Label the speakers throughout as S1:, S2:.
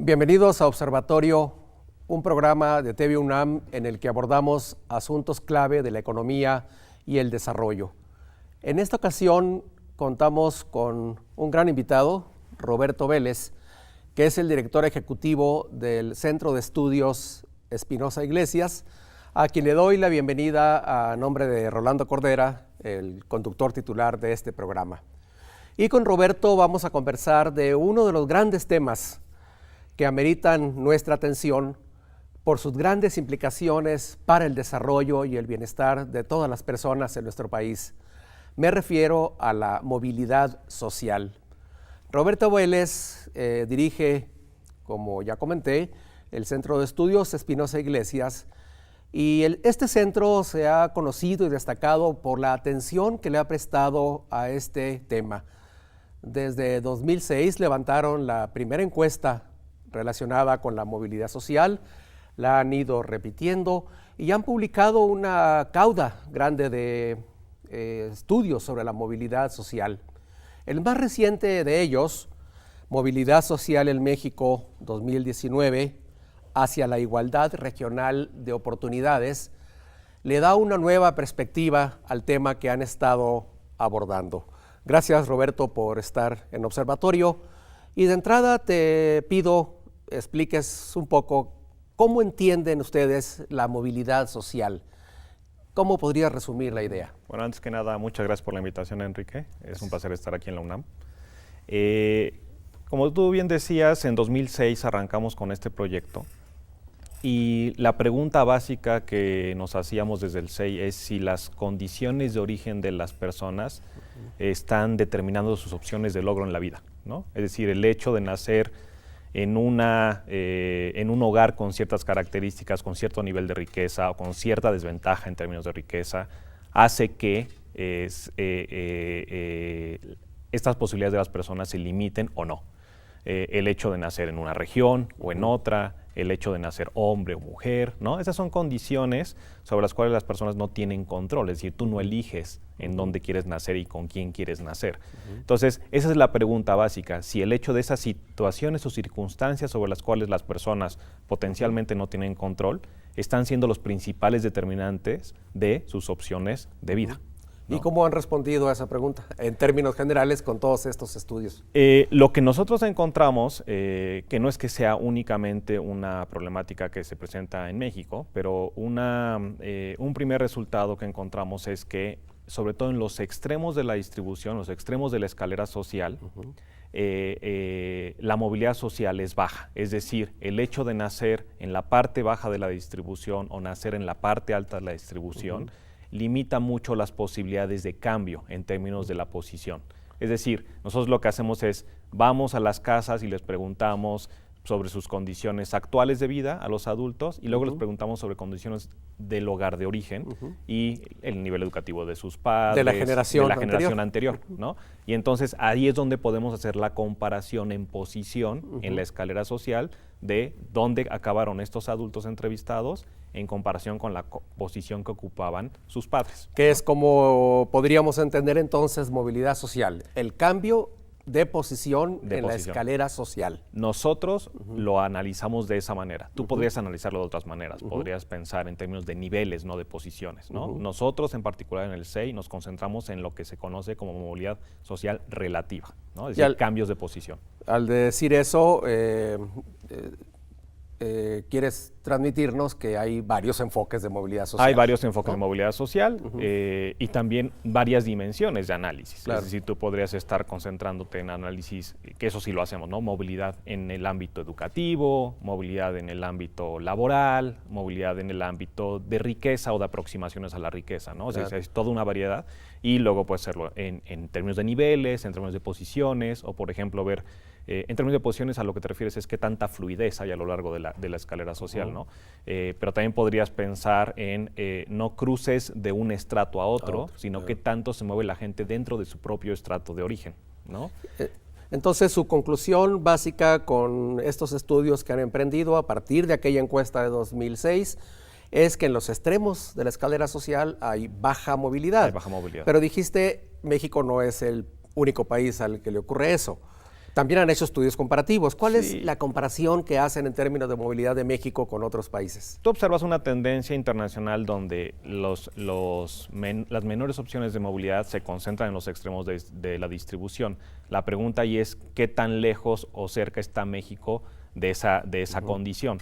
S1: Bienvenidos a Observatorio, un programa de TV UNAM en el que abordamos asuntos clave de la economía y el desarrollo. En esta ocasión contamos con un gran invitado, Roberto Vélez, que es el director ejecutivo del Centro de Estudios Espinosa Iglesias, a quien le doy la bienvenida a nombre de Rolando Cordera, el conductor titular de este programa. Y con Roberto vamos a conversar de uno de los grandes temas que ameritan nuestra atención por sus grandes implicaciones para el desarrollo y el bienestar de todas las personas en nuestro país. Me refiero a la movilidad social. Roberto Vélez dirige, como ya comenté, el Centro de Estudios Espinosa Iglesias, y este centro se ha conocido y destacado por la atención que le ha prestado a este tema. Desde 2006 levantaron la primera encuesta relacionada con la movilidad social, la han ido repitiendo y han publicado una cauda grande de estudios sobre la movilidad social. El más reciente de ellos, Movilidad Social en México 2019, hacia la igualdad regional de oportunidades, le da una nueva perspectiva al tema que han estado abordando. Gracias, Roberto, por estar en Observatorio. Y de entrada te pido expliques un poco cómo entienden ustedes la movilidad social. ¿Cómo podrías resumir la idea?
S2: Bueno, antes que nada, muchas gracias por la invitación, Enrique. Es un placer estar aquí en la UNAM. Como tú bien decías, en 2006 arrancamos con este proyecto y la pregunta básica que nos hacíamos desde el CEI es si las condiciones de origen de las personas están determinando sus opciones de logro en la vida, ¿no? Es decir, el hecho de nacer en un hogar con ciertas características, con cierto nivel de riqueza o con cierta desventaja en términos de riqueza, hace que estas posibilidades de las personas se limiten o no. El hecho de nacer en una región o en otra, el hecho de nacer hombre o mujer, ¿no? Esas son condiciones sobre las cuales las personas no tienen control, es decir, tú no eliges en dónde quieres nacer y con quién quieres nacer. Entonces, esa es la pregunta básica, si el hecho de esas situaciones o circunstancias sobre las cuales las personas potencialmente no tienen control, están siendo los principales determinantes de sus opciones de vida.
S1: ¿Y cómo han respondido a esa pregunta, en términos generales, con todos estos estudios?
S2: Lo que nosotros encontramos, que no es que sea únicamente una problemática que se presenta en México, pero un primer resultado que encontramos es que, sobre todo en los extremos de la distribución, los extremos de la escalera social, la movilidad social es baja. Es decir, el hecho de nacer en la parte baja de la distribución o nacer en la parte alta de la distribución, limita mucho las posibilidades de cambio en términos de la posición. Es decir, nosotros lo que hacemos es, vamos a las casas y les preguntamos sobre sus condiciones actuales de vida a los adultos y luego les preguntamos sobre condiciones del hogar de origen y el nivel educativo de sus padres,
S1: de la generación
S2: anterior, ¿no? Y entonces ahí es donde podemos hacer la comparación en posición en la escalera social de dónde acabaron estos adultos entrevistados en comparación con la posición que ocupaban sus padres.
S1: Que es como podríamos entender entonces movilidad social, el cambio de posición en la escalera social.
S2: Nosotros lo analizamos de esa manera. Tú podrías analizarlo de otras maneras. Podrías pensar en términos de niveles, no de posiciones, ¿no? Nosotros, en particular en el CEI, nos concentramos en lo que se conoce como movilidad social relativa, ¿no? Es decir, cambios de posición.
S1: Al decir eso, quieres transmitirnos que hay varios enfoques de movilidad social.
S2: Hay varios enfoques de movilidad social y también varias dimensiones de análisis. Claro. Es decir, tú podrías estar concentrándote en análisis, que eso sí lo hacemos, ¿no? Movilidad en el ámbito educativo, movilidad en el ámbito laboral, movilidad en el ámbito de riqueza o de aproximaciones a la riqueza, ¿no? Claro. O sea, es toda una variedad y luego puede serlo en términos de niveles, en términos de posiciones o, por ejemplo, ver en términos de posiciones a lo que te refieres es qué tanta fluidez hay a lo largo de la escalera social, ¿no? Pero también podrías pensar en no cruces de un estrato a otro, sino qué tanto se mueve la gente dentro de su propio estrato de origen, ¿no?
S1: Entonces, su conclusión básica con estos estudios que han emprendido a partir de aquella encuesta de 2006 es que en los extremos de la escalera social hay baja movilidad.
S2: Hay baja movilidad.
S1: Pero dijiste, México no es el único país al que le ocurre eso. También han hecho estudios comparativos. ¿Cuál
S2: Sí.
S1: es la comparación que hacen en términos de movilidad de México con otros países?
S2: Tú observas una tendencia internacional donde las menores opciones de movilidad se concentran en los extremos de la distribución. La pregunta ahí es qué tan lejos o cerca está México de esa condición.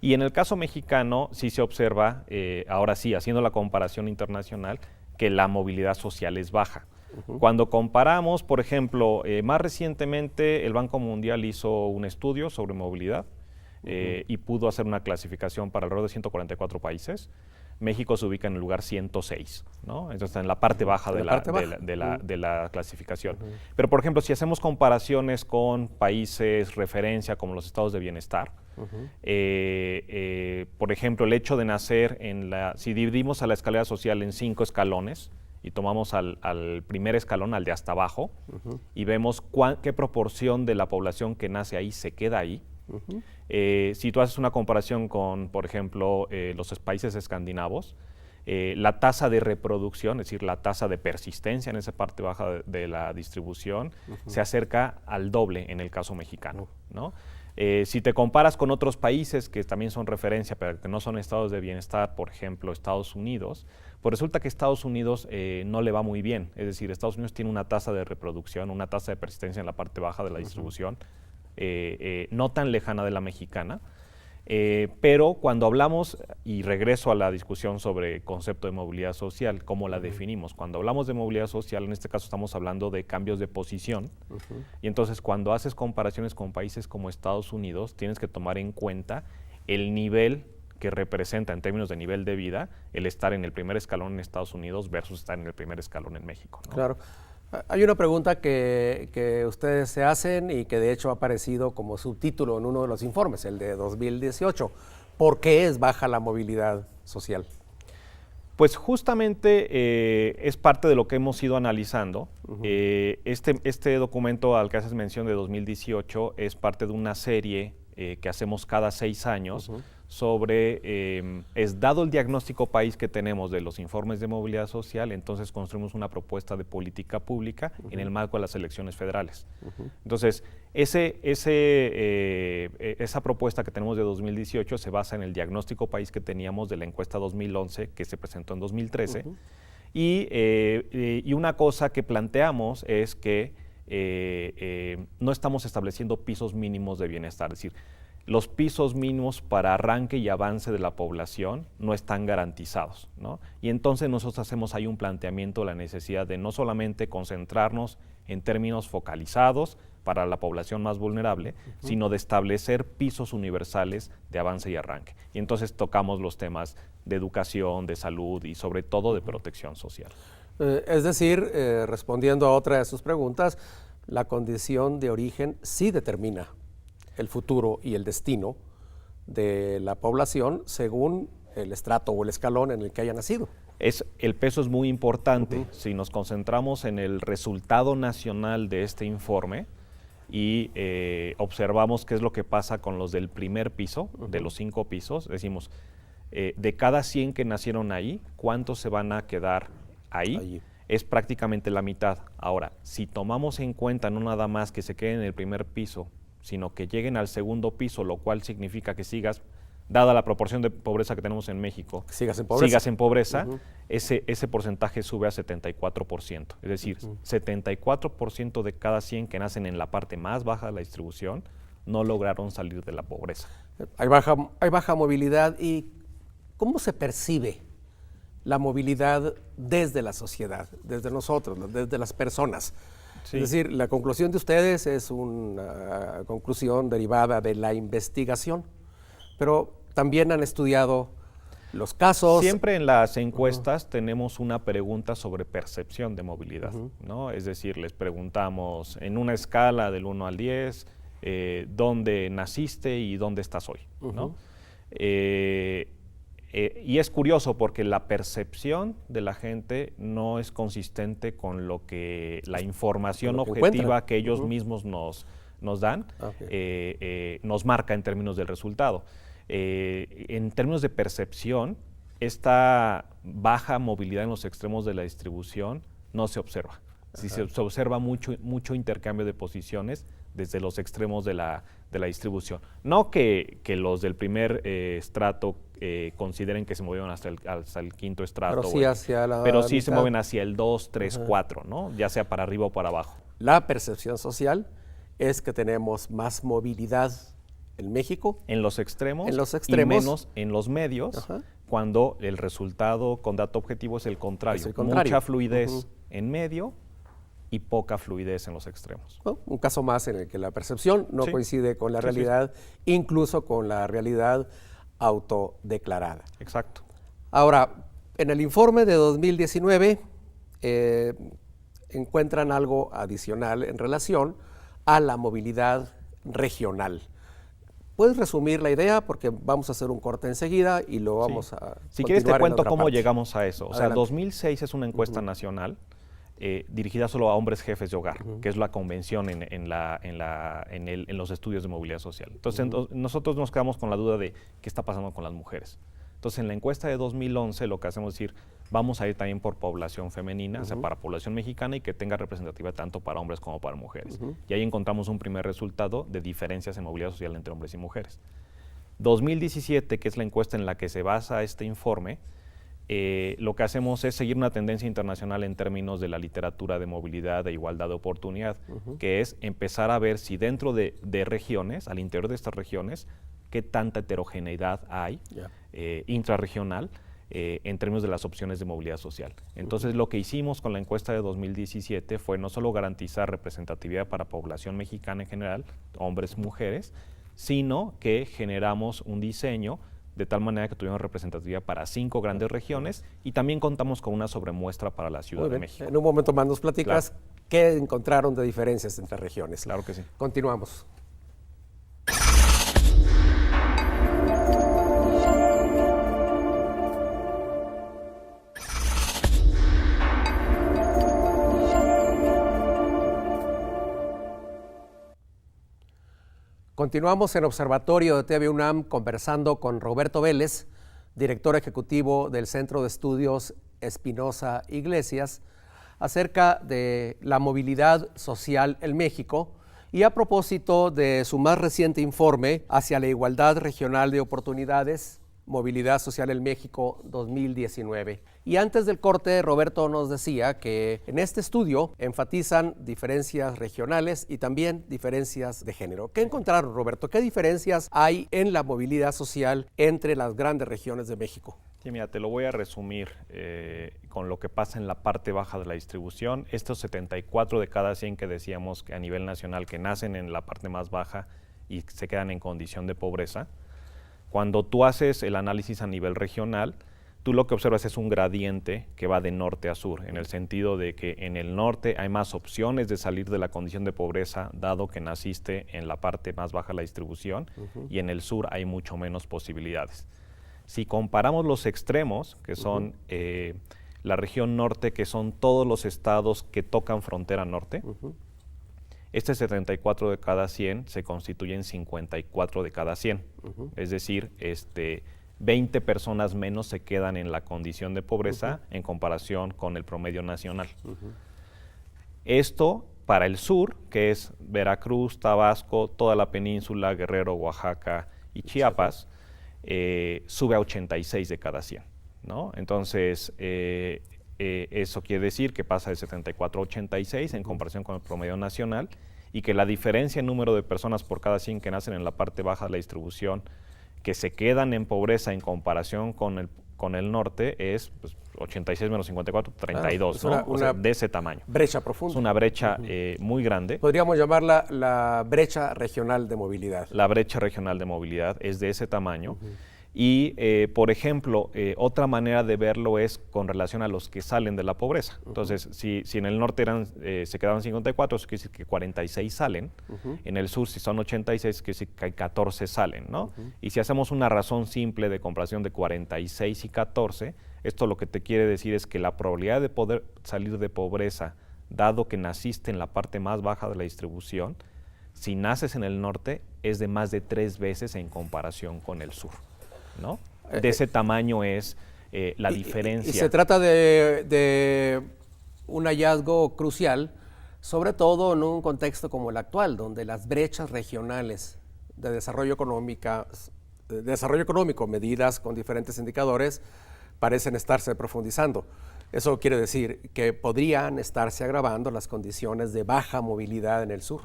S2: Y en el caso mexicano sí se observa, ahora sí, haciendo la comparación internacional, que la movilidad social es baja. Cuando comparamos, por ejemplo, más recientemente el Banco Mundial hizo un estudio sobre movilidad y pudo hacer una clasificación para alrededor de 144 países. México se ubica en el lugar 106, ¿no? Entonces está en la parte baja de la clasificación. Pero, por ejemplo, si hacemos comparaciones con países referencia como los estados de bienestar, por ejemplo, el hecho de nacer si dividimos a la escalera social en 5 escalones, y tomamos al primer escalón, al de hasta abajo, y vemos qué proporción de la población que nace ahí se queda ahí. Si tú haces una comparación con, por ejemplo, los países escandinavos, la tasa de reproducción, es decir, la tasa de persistencia en esa parte baja de la distribución, se acerca al doble en el caso mexicano, ¿no? Si te comparas con otros países que también son referencia, pero que no son estados de bienestar, por ejemplo, Estados Unidos, pues resulta que Estados Unidos no le va muy bien. Es decir, Estados Unidos tiene una tasa de reproducción, una tasa de persistencia en la parte baja de la distribución, no tan lejana de la mexicana. Pero cuando hablamos, y regreso a la discusión sobre el concepto de movilidad social, ¿cómo la definimos? Cuando hablamos de movilidad social, en este caso estamos hablando de cambios de posición, y entonces cuando haces comparaciones con países como Estados Unidos, tienes que tomar en cuenta el nivel que representa en términos de nivel de vida el estar en el primer escalón en Estados Unidos versus estar en el primer escalón en México, ¿no?
S1: Claro. Hay una pregunta que ustedes se hacen y que de hecho ha aparecido como subtítulo en uno de los informes, el de 2018. ¿Por qué es baja la movilidad social?
S2: Pues justamente es parte de lo que hemos ido analizando. Este documento al que haces mención de 2018 es parte de una serie que hacemos cada 6 años sobre, dado el diagnóstico país que tenemos de los informes de movilidad social, entonces construimos una propuesta de política pública en el marco de las elecciones federales. Entonces, esa propuesta que tenemos de 2018 se basa en el diagnóstico país que teníamos de la encuesta 2011 que se presentó en 2013 y una cosa que planteamos es que no estamos estableciendo pisos mínimos de bienestar, es decir, los pisos mínimos para arranque y avance de la población no están garantizados, ¿no? Y entonces nosotros hacemos ahí un planteamiento de la necesidad de no solamente concentrarnos en términos focalizados para la población más vulnerable, sino de establecer pisos universales de avance y arranque. Y entonces tocamos los temas de educación, de salud y sobre todo de protección social.
S1: Es decir, respondiendo a otra de sus preguntas, la condición de origen sí determina el futuro y el destino de la población según el estrato o el escalón en el que haya nacido.
S2: El peso es muy importante. Si nos concentramos en el resultado nacional de este informe y observamos qué es lo que pasa con los del primer piso, de los 5 pisos, decimos, de cada 100 que nacieron ahí, ¿cuántos se van a quedar ahí? Es prácticamente la mitad. Ahora, si tomamos en cuenta no nada más que se queden en el primer piso, sino que lleguen al segundo piso, lo cual significa que sigas, dada la proporción de pobreza que tenemos en México,
S1: sigas en pobreza,
S2: ese porcentaje sube a 74%. Es decir, 74% de cada 100 que nacen en la parte más baja de la distribución no lograron salir de la pobreza.
S1: Hay baja movilidad. ¿Y cómo se percibe la movilidad desde la sociedad, desde nosotros, desde las personas? Sí. Es decir, la conclusión de ustedes es una conclusión derivada de la investigación, pero también han estudiado los casos.
S2: Siempre en las encuestas tenemos una pregunta sobre percepción de movilidad, ¿no? Es decir, les preguntamos en una escala del 1 al 10, ¿dónde naciste y dónde estás hoy? ¿No? Y es curioso porque la percepción de la gente no es consistente con la información objetiva que ellos mismos nos dan, nos marca en términos del resultado. En términos de percepción, esta baja movilidad en los extremos de la distribución no se observa. Si se observa mucho intercambio de posiciones desde los extremos de la distribución. No que los del primer estrato consideren que se movieron hasta el quinto estrato, pero sí se mueven hacia el 2, 3, 4, ¿no? Ya sea para arriba o para abajo.
S1: La percepción social es que tenemos más movilidad en México.
S2: En los extremos y menos en los medios, cuando el resultado con dato objetivo es el contrario. Mucha fluidez en medio y poca fluidez en los extremos.
S1: Un caso más en el que la percepción no coincide con la realidad, incluso con la realidad autodeclarada.
S2: Exacto.
S1: Ahora, en el informe de 2019 encuentran algo adicional en relación a la movilidad regional. ¿Puedes resumir la idea? Porque vamos a hacer un corte enseguida y lo vamos a
S2: Si quieres te cuento cómo
S1: parte.
S2: Llegamos a eso. O sea,
S1: Adelante.
S2: 2006 es una encuesta nacional dirigida solo a hombres jefes de hogar, que es la convención en los estudios de movilidad social. Entonces, nosotros nos quedamos con la duda de qué está pasando con las mujeres. Entonces, en la encuesta de 2011 lo que hacemos es decir, vamos a ir también por población femenina, o sea, para población mexicana y que tenga representatividad tanto para hombres como para mujeres. Y ahí encontramos un primer resultado de diferencias en movilidad social entre hombres y mujeres. 2017, que es la encuesta en la que se basa este informe, lo que hacemos es seguir una tendencia internacional en términos de la literatura de movilidad e igualdad de oportunidad, que es empezar a ver si dentro de regiones, al interior de estas regiones, qué tanta heterogeneidad hay intrarregional en términos de las opciones de movilidad social. Entonces, lo que hicimos con la encuesta de 2017 fue no solo garantizar representatividad para población mexicana en general, hombres y mujeres, sino que generamos un diseño de tal manera que tuvimos representatividad para 5 grandes regiones y también contamos con una sobremuestra para la Ciudad de México.
S1: En un momento más nos platicas qué encontraron de diferencias entre regiones.
S2: Claro que sí.
S1: Continuamos. Continuamos en Observatorio de TV UNAM conversando con Roberto Vélez, director ejecutivo del Centro de Estudios Espinosa Iglesias, acerca de la movilidad social en México y a propósito de su más reciente informe hacia la igualdad regional de oportunidades, Movilidad Social en México 2019. Y antes del corte, Roberto nos decía que en este estudio enfatizan diferencias regionales y también diferencias de género. ¿Qué encontraron, Roberto? ¿Qué diferencias hay en la movilidad social entre las grandes regiones de México?
S2: Sí, mira, te lo voy a resumir con lo que pasa en la parte baja de la distribución. Estos 74 de cada 100 que decíamos que a nivel nacional que nacen en la parte más baja y se quedan en condición de pobreza. Cuando tú haces el análisis a nivel regional, tú lo que observas es un gradiente que va de norte a sur, en el sentido de que en el norte hay más opciones de salir de la condición de pobreza, dado que naciste en la parte más baja de la distribución, y en el sur hay mucho menos posibilidades. Si comparamos los extremos, que son la región norte, que son todos los estados que tocan frontera norte, este 74 de cada 100 se constituye en 54 de cada 100. Es decir, 20 personas menos se quedan en la condición de pobreza en comparación con el promedio nacional. Esto para el sur, que es Veracruz, Tabasco, toda la península, Guerrero, Oaxaca y Chiapas, sube a 86 de cada 100, ¿no? Entonces, eso quiere decir que pasa de 74 a 86 en comparación con el promedio nacional y que la diferencia en número de personas por cada 100 que nacen en la parte baja de la distribución que se quedan en pobreza en comparación con el norte es 86 menos 54, 32, ¿no? O sea, de ese tamaño.
S1: Brecha profunda.
S2: Es una brecha muy grande.
S1: Podríamos llamarla la brecha regional de movilidad.
S2: La brecha regional de movilidad es de ese tamaño. Y, por ejemplo, otra manera de verlo es con relación a los que salen de la pobreza. Entonces, si en el norte se quedaban 54, eso quiere decir que 46 salen. En el sur, si son 86, quiere decir que 14 salen, ¿no? Y si hacemos una razón simple de comparación de 46 y 14, esto lo que te quiere decir es que la probabilidad de poder salir de pobreza, dado que naciste en la parte más baja de la distribución, si naces en el norte, es de más de 3 veces en comparación con el sur, ¿no? De ese tamaño es la diferencia.
S1: Y se trata de un hallazgo crucial sobre todo en un contexto como el actual, donde las brechas regionales de desarrollo económico, medidas con diferentes indicadores, parecen estarse profundizando. Eso quiere decir que podrían estarse agravando las condiciones de baja movilidad en el sur.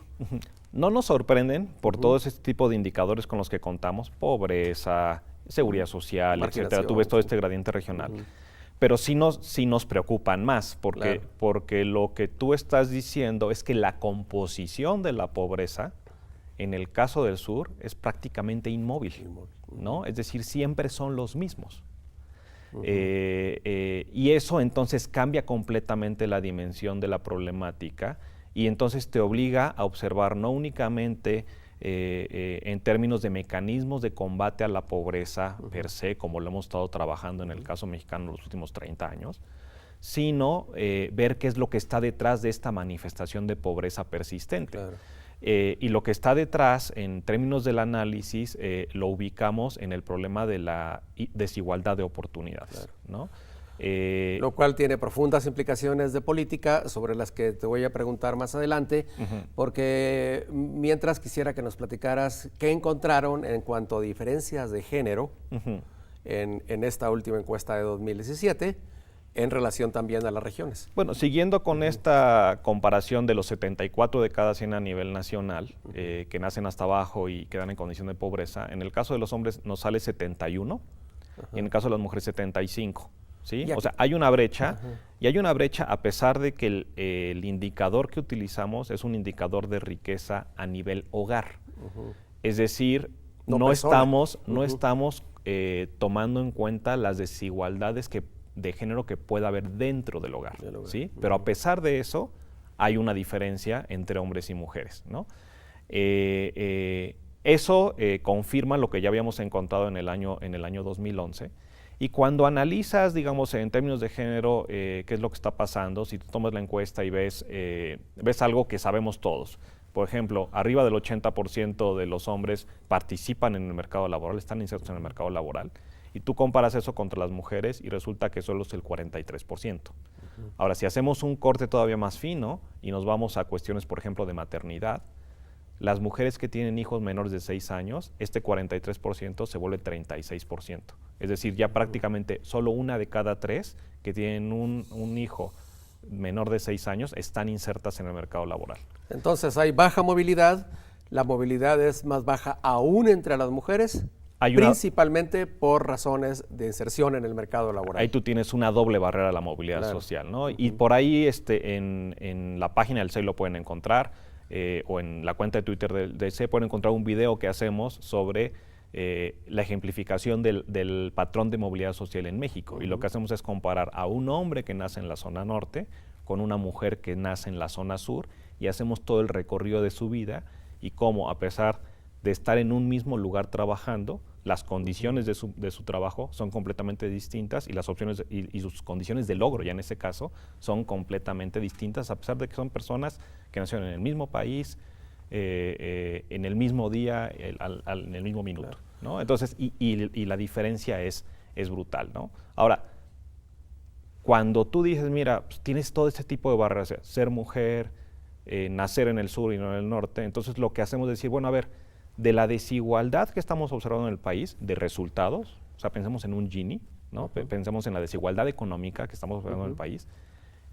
S2: No nos sorprenden por todo ese tipo de indicadores con los que contamos, pobreza, seguridad social, etcétera. Tú ves todo este gradiente regional. Pero sí nos preocupan más, porque lo que tú estás diciendo es que la composición de la pobreza, en el caso del sur, es prácticamente inmóvil, ¿no? Es decir, siempre son los mismos. Y eso entonces cambia completamente la dimensión de la problemática y entonces te obliga a observar no únicamente en términos de mecanismos de combate a la pobreza per se, como lo hemos estado trabajando en el caso mexicano los últimos 30 años, sino ver qué es lo que está detrás de esta manifestación de pobreza persistente. Claro. Y lo que está detrás, en términos del análisis, lo ubicamos en el problema de la desigualdad de oportunidades, ¿no?
S1: Lo cual tiene profundas implicaciones de política sobre las que te voy a preguntar más adelante, porque mientras quisiera que nos platicaras qué encontraron en cuanto a diferencias de género en esta última encuesta de 2017, en relación también a las regiones.
S2: Bueno, siguiendo con esta comparación de los 74 de cada 100 a nivel nacional, que nacen hasta abajo y quedan en condición de pobreza, en el caso de los hombres nos sale 71 y en el caso de las mujeres 75. ¿Sí? O sea, hay una brecha y hay una brecha a pesar de que el indicador que utilizamos es un indicador de riqueza a nivel hogar. Es decir, no estamos tomando en cuenta las desigualdades de género que pueda haber dentro del hogar, ¿sí? Pero a pesar de eso, hay una diferencia entre hombres y mujeres, ¿no? Eso confirma lo que ya habíamos encontrado en el año 2011. Y cuando analizas, digamos, en términos de género, qué es lo que está pasando, si tú tomas la encuesta y ves algo que sabemos todos. Por ejemplo, arriba del 80% de los hombres participan en el mercado laboral, están insertos en el mercado laboral. Y tú comparas eso contra las mujeres y resulta que solo es el 43%. Ahora, si hacemos un corte todavía más fino y nos vamos a cuestiones, por ejemplo, de maternidad, las mujeres que tienen hijos menores de 6 años, este 43% se vuelve 36%. Es decir, ya prácticamente solo una de cada 3 que tienen un hijo menor de 6 años están insertas en el mercado laboral.
S1: Entonces hay baja movilidad, la movilidad es más baja aún entre las mujeres, principalmente por razones de inserción en el mercado laboral.
S2: Ahí tú tienes una doble barrera a la movilidad social, ¿no? Y por ahí en la página del CEI lo pueden encontrar, o en la cuenta de Twitter del CEI pueden encontrar un video que hacemos sobre la ejemplificación del patrón de movilidad social en México. Y lo que hacemos es comparar a un hombre que nace en la zona norte con una mujer que nace en la zona sur y hacemos todo el recorrido de su vida y cómo, a pesar de estar en un mismo lugar trabajando, las condiciones de su trabajo son completamente distintas y las opciones y sus condiciones de logro, ya en ese caso, son completamente distintas, a pesar de que son personas que nacieron en el mismo país, en el mismo día, en el mismo minuto, claro, ¿no? Entonces, y la diferencia es brutal, ¿no? Ahora, cuando tú dices, mira, pues tienes todo este tipo de barreras, o sea, ser mujer, nacer en el sur y no en el norte, entonces lo que hacemos es decir, bueno, a ver, de la desigualdad que estamos observando en el país, de resultados, o sea, pensemos en un Gini, ¿no? Pensemos en la desigualdad económica que estamos observando en el país,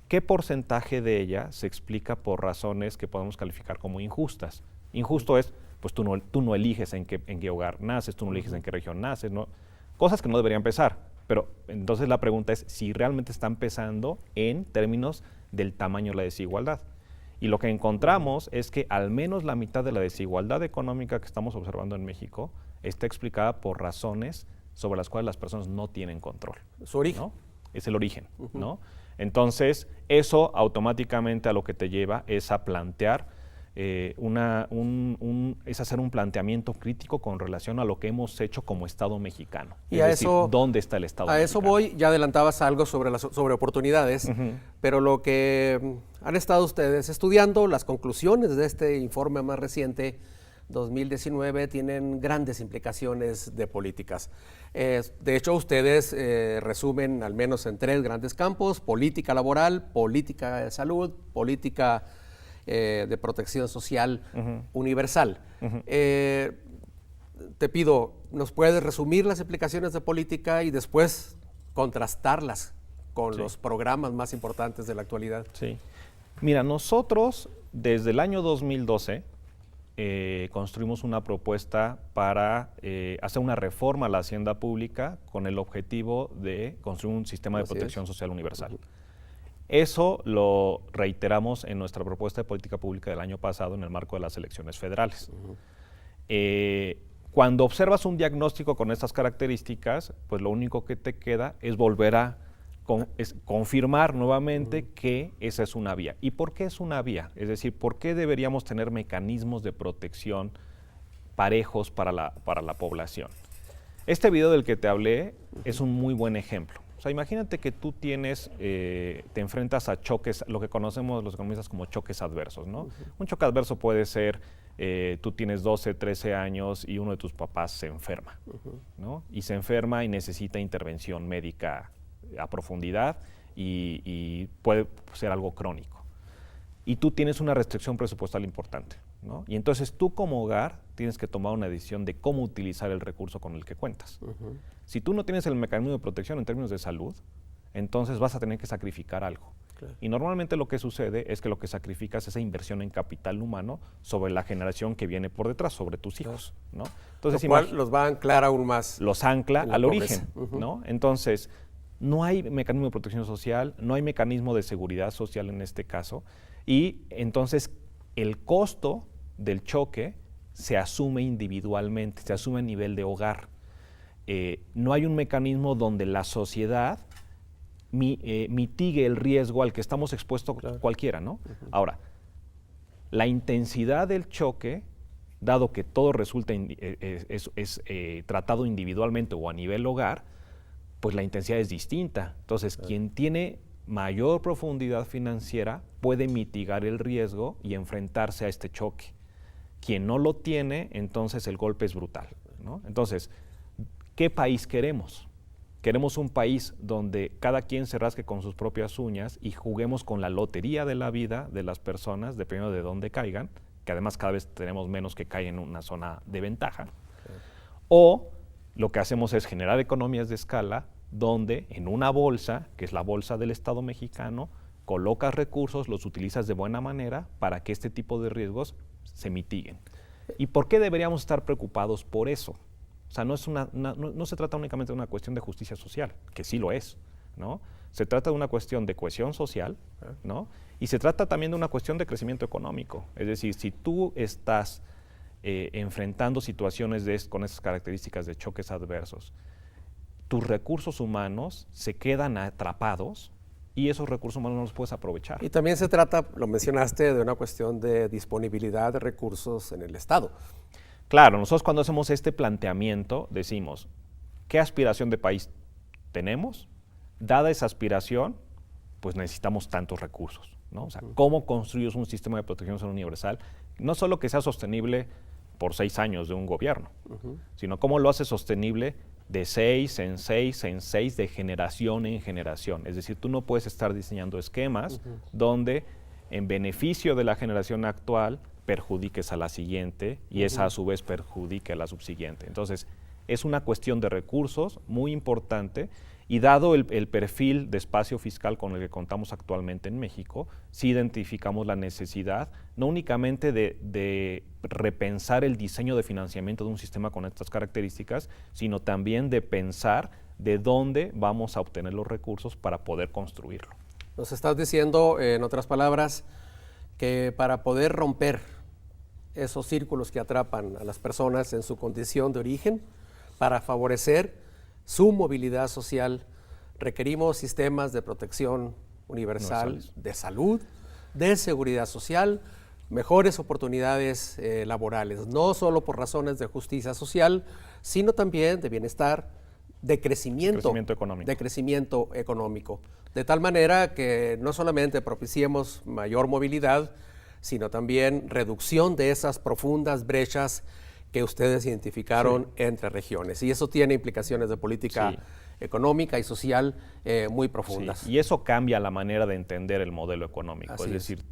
S2: ¿qué porcentaje de ella se explica por razones que podemos calificar como injustas? Injusto es, pues tú no eliges en qué hogar naces, tú no eliges en qué región naces, ¿no? Cosas que no deberían pesar, pero entonces la pregunta es si realmente están pesando en términos del tamaño de la desigualdad. Y lo que encontramos es que al menos la mitad de la desigualdad económica que estamos observando en México está explicada por razones sobre las cuales las personas no tienen control.
S1: ¿Su origen?
S2: ¿No? Es el origen, ¿no? Entonces, eso automáticamente a lo que te lleva es a plantear, es hacer un planteamiento crítico con relación a lo que hemos hecho como Estado mexicano.
S1: Y
S2: es
S1: a
S2: decir,
S1: eso,
S2: ¿dónde está el Estado
S1: mexicano? A eso voy, ya adelantabas algo sobre oportunidades, pero lo que han estado ustedes estudiando, las conclusiones de este informe más reciente, 2019, tienen grandes implicaciones de políticas. De hecho, ustedes resumen al menos en 3 grandes campos: política laboral, política de salud, política de protección social universal. Te pido, ¿nos puedes resumir las implicaciones de política y después contrastarlas con los programas más importantes de la actualidad?
S2: Sí. Mira, nosotros desde el año 2012 construimos una propuesta para hacer una reforma a la hacienda pública con el objetivo de construir un sistema de protección social universal. Eso lo reiteramos en nuestra propuesta de política pública del año pasado en el marco de las elecciones federales. Cuando observas un diagnóstico con estas características, pues lo único que te queda es volver a confirmar nuevamente que esa es una vía. ¿Y por qué es una vía? Es decir, ¿por qué deberíamos tener mecanismos de protección parejos para la población? Este video del que te hablé es un muy buen ejemplo. O sea, imagínate que tú te enfrentas a choques, lo que conocemos los economistas como choques adversos, ¿no? Un choque adverso puede ser, tú tienes 12, 13 años y uno de tus papás se enferma, ¿no? Y se enferma y necesita intervención médica a profundidad y puede ser algo crónico. Y tú tienes una restricción presupuestal importante, ¿no? Y entonces tú como hogar tienes que tomar una decisión de cómo utilizar el recurso con el que cuentas. Si tú no tienes el mecanismo de protección en términos de salud, entonces vas a tener que sacrificar algo. Claro. Y normalmente lo que sucede es que lo que sacrificas es esa inversión en capital humano sobre la generación que viene por detrás, sobre tus hijos, ¿no? Entonces,
S1: lo cual los va a anclar aún más.
S2: Los ancla al origen, ¿no? Entonces, no hay mecanismo de protección social, no hay mecanismo de seguridad social en este caso, y entonces el costo del choque se asume individualmente, se asume a nivel de hogar. No hay un mecanismo donde la sociedad mitigue el riesgo al que estamos expuestos cualquiera, ¿no? Ahora, la intensidad del choque, dado que todo resulta tratado individualmente o a nivel hogar, pues la intensidad es distinta. Entonces, quien tiene mayor profundidad financiera puede mitigar el riesgo y enfrentarse a este choque. Quien no lo tiene, entonces el golpe es brutal, ¿no? Entonces, ¿qué país queremos? Queremos un país donde cada quien se rasque con sus propias uñas y juguemos con la lotería de la vida de las personas, dependiendo de dónde caigan, que además cada vez tenemos menos que caen en una zona de ventaja. O lo que hacemos es generar economías de escala donde en una bolsa, que es la bolsa del Estado mexicano, colocas recursos, los utilizas de buena manera para que este tipo de riesgos se mitiguen. ¿Y por qué deberíamos estar preocupados por eso? O sea, no se trata únicamente de una cuestión de justicia social, que sí lo es, ¿no? Se trata de una cuestión de cohesión social, ¿no? Y se trata también de una cuestión de crecimiento económico. Es decir, si tú estás enfrentando situaciones con esas características de choques adversos, tus recursos humanos se quedan atrapados y esos recursos humanos no los puedes aprovechar.
S1: Y también se trata, lo mencionaste, de una cuestión de disponibilidad de recursos en el Estado.
S2: Claro, nosotros cuando hacemos este planteamiento decimos, ¿qué aspiración de país tenemos? Dada esa aspiración, pues necesitamos tantos recursos, ¿no? O sea, ¿cómo construyes un sistema de protección social universal? No solo que sea sostenible por 6 años de un gobierno, sino cómo lo hace sostenible de 6 en 6 en 6, de generación en generación. Es decir, tú no puedes estar diseñando esquemas donde en beneficio de la generación actual perjudiques a la siguiente y esa a su vez perjudique a la subsiguiente. Entonces, es una cuestión de recursos muy importante y dado el perfil de espacio fiscal con el que contamos actualmente en México, sí identificamos la necesidad no únicamente de repensar el diseño de financiamiento de un sistema con estas características, sino también de pensar de dónde vamos a obtener los recursos para poder construirlo.
S1: Nos estás diciendo, en otras palabras, que para poder romper esos círculos que atrapan a las personas en su condición de origen, para favorecer su movilidad social, requerimos sistemas de protección universal, de salud, de seguridad social, mejores oportunidades laborales, no solo por razones de justicia social, sino también de bienestar, de crecimiento económico. De tal manera que no solamente propiciemos mayor movilidad, sino también reducción de esas profundas brechas que ustedes identificaron entre regiones. Y eso tiene implicaciones de política económica y social muy profundas.
S2: Sí. Y eso cambia la manera de entender el modelo económico. Es decir,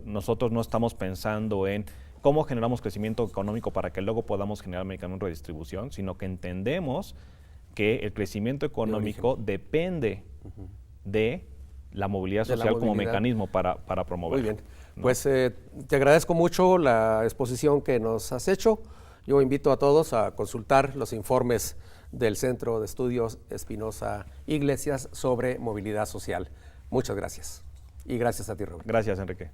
S2: nosotros no estamos pensando en cómo generamos crecimiento económico para que luego podamos generar mecanismos de redistribución, sino que entendemos que el crecimiento económico depende de la movilidad social como mecanismo para promover.
S1: Muy bien. ¿No? Pues te agradezco mucho la exposición que nos has hecho. Yo invito a todos a consultar los informes del Centro de Estudios Espinosa Iglesias sobre movilidad social. Muchas gracias. Y gracias a ti, Robert.
S2: Gracias, Enrique.